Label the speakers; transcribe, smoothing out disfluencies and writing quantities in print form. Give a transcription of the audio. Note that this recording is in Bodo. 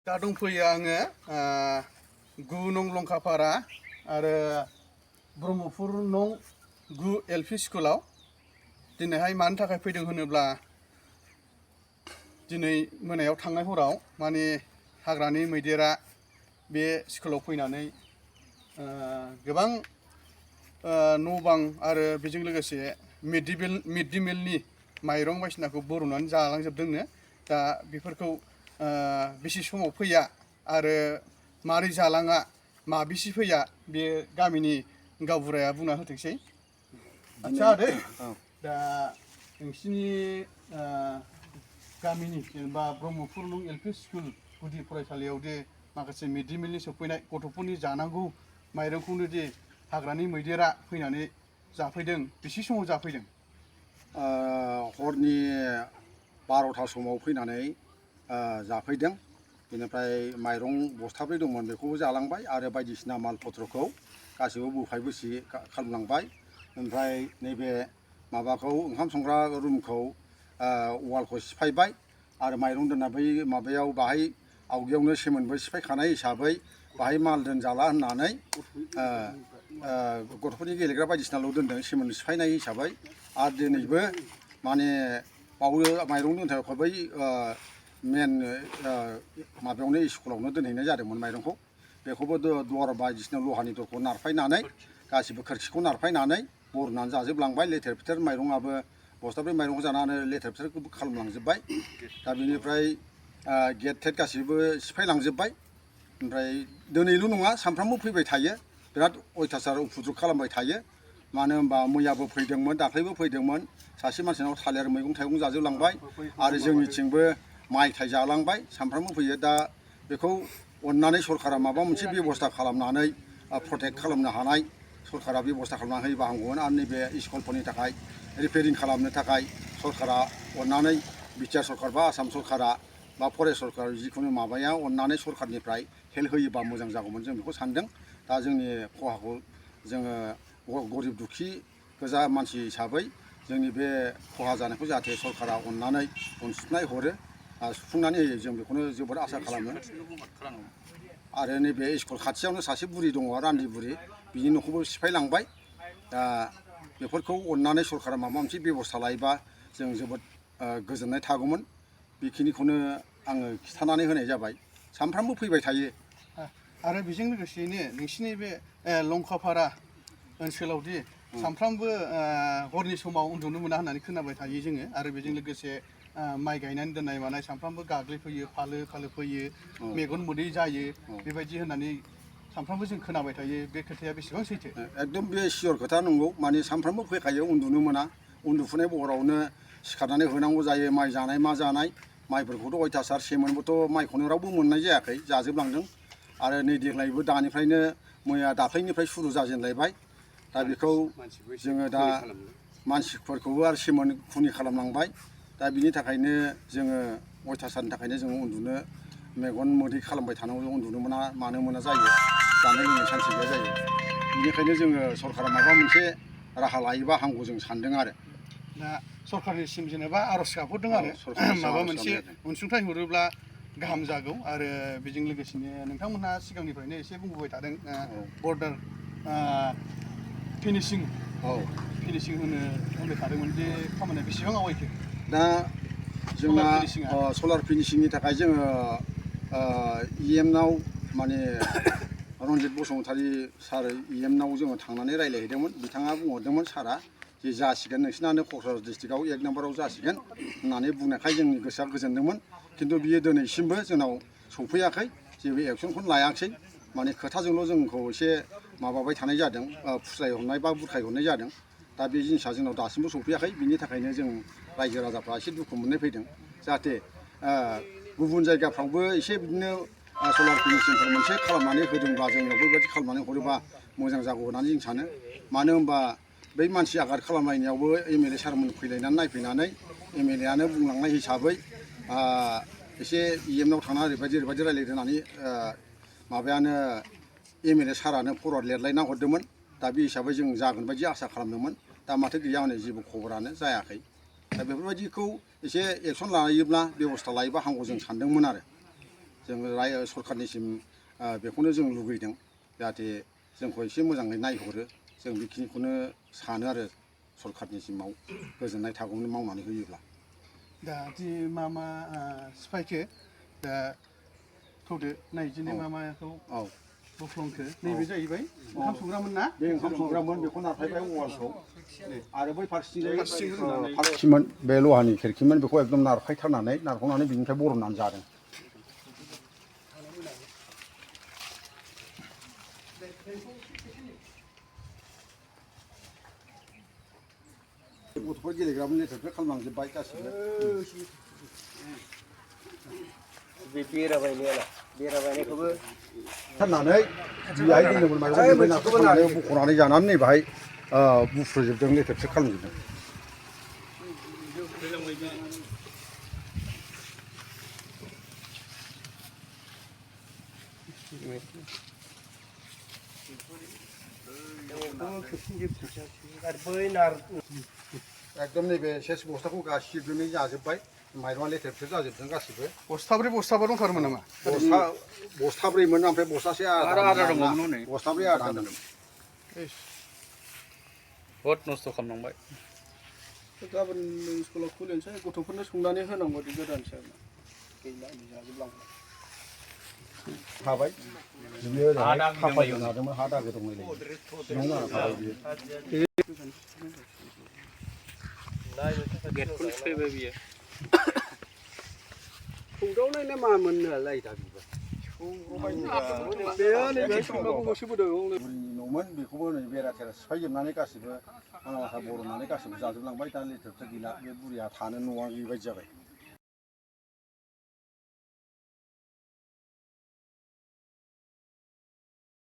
Speaker 1: दा दंफैयो आङो 9 नं लंकापारा आरो ब्रह्मपुर नं 9 एलपि स्कुलाव दिनैहाय मानि थाखाय फैदों होनोब्ला दिनै मोनायाव थांनाय हराव माने हाग्रानि मैदेरा बे स्कुलाव फैनानै गोबां न' बां आरो बेजों लोगोसे मिड डे मिलनि माइरं बायदिसिनाखौ बर'नानै जालांजोबदोंनो। दा बेफोरखौ बेसे समाव फैया आरो मारै जालाङा माबेसे फैया बे गामिनि गावबुराया बुंना होथोंसै। आच्छा आदै, दा नोंसिनि गामिनि जेनेबा ब्रह्मपुर नं एलपि स्कुल गुदि फरायसालियाव दे माखासे मिड डे मिलनि सफैनाय गथ'फोरनि जानांगौ माइरंखौनो दे हाग्रानि मैदेरा फैनानै जाफैदों, बेसे समाव जाफैदों?
Speaker 2: हरनि 12टा समाव फैनानै जाफैदों। बेनिफ्राय माइरं बस्थाब्रै दंमोन बेखौबो जालांबाय आरो बायदिसिना माल पत्रखौ गासैबो बुफाय बुसि खालामलांबाय। ओमफ्राय नैबे माबाखौ ओंखाम संग्रा रुमखौ वालखौ सिफायबाय आरो माइरं दोनना बै माबायाव बाहाय आवगायावनो सेमोनबो सिफायखानाय हिसाबै बाहाय माल दोनजाला होननानै गथ'फोरनि गेलेग्रा बायदिसिनाल' दोनदों सेमोन सिफायनाय हिसाबै। आरो दिनैबो माने बावो माइरं दोनथाव बै मेन माबायावनो स्कुलावनो दोनहैनाय जादोंमोन माइरंखौ। बेखौबो दर बायदिसिना लहानि दरखौ नारफायनानै गासिबो खोरखिखौ नारफायनानै बरनानै जाजोबलांबाय। लेथेर फेथेर माइरङाबो बस्थाब्रै माइरंखौ जानानै लेथेर फेथेर खालामलांजोबबाय। दा बेनिफ्राय गेट टेट गासिबो सिफायलांजोबबाय। ओमफ्राय दिनैल' नङा सानफ्रामबो फैबाय थायो, बिराद अयथासार उपद्रब खालामबाय थायो। मानो होनबा मैयाबो फैदोंमोन, दाख्लैबो फैदोंमोन, सासे मानसिनाव थालिर मैगं थाइगं जाजोबलांबाय आरो जोंनिथिंबो माइ थाइ जालांबाय। सानफ्रामबो फैयो। दा बेखौ अननानै सरकारा माबा मोनसे बेब'स्था खालामनानै प्रटेक्ट खालामनो हानाय सरकारा बेब'स्था खालामनानै होयोबा हामगौमोन। आरो नैबे स्कुलफोरनि थाखाय रिपेयारिं खालामनो थाखाय सरकारा अननानै बिटिआर सरकार बा आसाम सरकारा बा फरेस्ट सरकार जिखुनु माबाया अननानै सरकारनिफ्राय हेल्प होयोबा मोजां जागौमोन, जों बेखौ सानदों। दा जोंनि खहाखौ जोङो गरिब दुखि गोजा मानसि हिसाबै जोंनि बे खहा जानायखौ जाहाथे सरकारा अननानै अनसुंथाइ हरो, सुफुंनानै होयो, जों बेखौनो जोबोद आसा खालामो। आरो नैबे स्कुल खाथियावनो सासे बुरि दङ, रान्दि बुरि, बिनि न'खौबो सिफायलांबाय। दा बेफोरखौ अननानै सरकारा माबा मोनसे बेब'स्था लायोबा जों जोबोद गोजोननाय थागौमोन। बेखिनिखौनो आङो खिन्थानानै होनाय जाबाय। सानफ्रामबो फैबाय थायो।
Speaker 1: आरो बेजों लोगोसेयैनो नोंसिनि बे लंकापारा ओनसोलावदि सानफ्रामबो हरनि समाव उन्दुनो मोना होननानै खोनाबाय थायो जोङो। आरो बेजों लोगोसे माइ गायनानै दोननाय मानाय सानफ्रामबो गाग्लिफैयो, फालो फालो फैयो, मेगन मोदै जायो, बेबायदि होननानै सानफ्रामबो जों खोनाबाय थायो। बे खोथाया बेसेबां सैथो?
Speaker 2: एकदम बे सियर खोथा नंगौ। माने सानफ्रामबो फैखायो, उन्दुनो मोना। उन्दुफुनाय बहरावनो सिखारनानै होनांगौ जायो। माइ जानाय मा जानाय, माइफोरखौथ' अयथासार सेमोनबोथ' माइखौनो रावबो मोननाय जायाखै, जाजोबलांदों। आरो नै देग्लायबो दानिफ्रायनो मैया दाख्लैनिफ्राय सुरु जाजेनलायबाय। दा बेखौ जोङो दा मानसिफोरखौबो आरो सेमोन खुनि खालामलांबाय। दा बिनि थाखायनो जोङो अयथासारनि थाखायनो जोङो उन्दुनो मेगन मोदै खालामबाय थानांगौ, उन्दुनो मोना मानो मोना जायो, जानाय लोंनाय सानसे गैया जायो। बेनिखायनो जोङो सरकारा माबा मोनसे राहा लायोबा हामगौ जों सानदों आरो।
Speaker 1: दा सरकारनिसिम जेनेबा आर'ज गाबहरदों आरो माबा मोनसे अनसुंथाइ हरोब्ला गाहाम जागौ। आरो बेजों लोगोसेनो नोंथांमोनहा सिगांनिफ्रायनो एसे बुंबोबाय थादों बर्डार फिनिशिं होनो बुंबाय थादोंमोन, बे खामानिया बेसेबां आवगायखो?
Speaker 2: दा जोंना सलार फिनिशिंनि थाखाय जोङो EM-नाव माने रन्जित बसुमतारी सार EM-नाव जोङो थांनानै रायज्लायहैदोंमोन। बिथाङा बुंहरदोंमोन सारआ जे जासिगोन, नोंसिनानो क'क्राझार डिस्ट्रिक्टआव 1 नाम्बाराव जासिगोन होननानै बुंनायखाय जोंनि गोसोआ गोजोनदोंमोन। खिन्थु बियो दिनैसिमबो जोंनाव सौफैयाखै, जेबो एक्सनखौनो लायाखिसै। माने खोथाजोंल' जोंखौ एसे माबाबाय थानाय जादों, फुस्लायहरनाय बा बुरखायहरनाय जादों। दा बे जिनिसा जोंनाव दासिमबो सौफैयाखै। बिनि थाखायनो जों रायजो राजाफ्रा एसे दुखु मोननाय फैदों। जाहाथे गुबुन जायगाफ्रावबो एसे बिदिनो सलार फिनिशिंफोर मोनसे खालामनानै होदोंब्ला, जोंनावबो बेबायदि खालामनानै हरोबा मोजां जागौ होननानै जों सानो। मानो होनबा बै मानसि आघात खालामनायावबो MLA सारमोन फैलायनानै नायफैनानै MLA-आनो बुंलांनाय हिसाबै एसे EM-नाव थांना ओरैबायदि रायज्लायदों होननानै माबायानो MLA सारानो फरवार्ड लिरलायना हरदोंमोन। दा बे हिसाबै जों जागोन बायदि आसा खालामदोंमोन। दा माथो गैया हनै जेबो खबरानो जायाखै। दा बेफोरबायदिखौ एसे एक्सन लायोब्ला बेब'स्था लायोबा हामगौ जों सानदोंमोन आरो। जोङो सरखारनिसिम बेखौनो जों लुगैदों जाहाथे जोंखौ एसे मोजाङै नायहरो जों बेखिनिखौनो सानो आरो सरखारनिसिमाव गोजोननाय थागौमोन मावनानै होयोब्ला
Speaker 1: दा दि मा सिफायखो दा थौदो नायदिनो मा माखौ बुफ्लंखो नैबे जाहैबाय ओंखाम संग्रामोन ना
Speaker 2: बे ओंखाम संग्रामोन बेखौ नारफायबाय औवाखौ आरो बै फारसेथिंमोन बे लहानि खिरखिमोन बेखौ एकदम नारफायथारनानै नारखावनानै बिनिफ्राय बरननानै जादों गथ'फोर गेलेग्रामोन लेथेरफेर खालामलांजोब्बाय गासिबो
Speaker 3: बे बेरा बायनायखौबो
Speaker 2: थारनानै बेहाय दोनदोंमोन माइरं नारखावनानै बख'नानै जानानै नै बाहाय बुफ्रुजोबदों लेथेरफेर खालामजोबदों एकदम नैबे सेस बस्थाखौ गासिबोनै जाजोब्बाय माइरंआ लेथेरफेर जाजोबदों गासिबो
Speaker 1: बस्थाब्रै बस्थाबा दंथारोमोन नामा
Speaker 2: बस्थाब्रैमोन ओमफ्राय बस्थासे आधा दंमोन बस्थाब्रै आधा दंमोन
Speaker 4: बहुद नस्थ' खालामलांबाय
Speaker 3: गाबोन स्कुलाव खुलिनोसै गथ'फोरनो संनानै होनांगौ गोदानसो गैला जाजोबलांबाय
Speaker 2: थाबाय बियो खाफाजों नादोंमोन हा दागो दंमोन सिङाव नांना थाबाय बियो
Speaker 4: गेटखौनो सिफायबाय बियो
Speaker 3: सौदावनायना मामोन नालाय दा बिबो बेयो नैबे संनायखौ होसोबोदों
Speaker 2: बुरिनि न'मोन बेखौबो नै बेरा थेरा सिफायजोबनानै गासिबो माथा बर'नानै गासिबो जाजोबलांबाय दा लेथेरफेर गैला बे बुरिया थानो न'आ बेबायदि जाबाय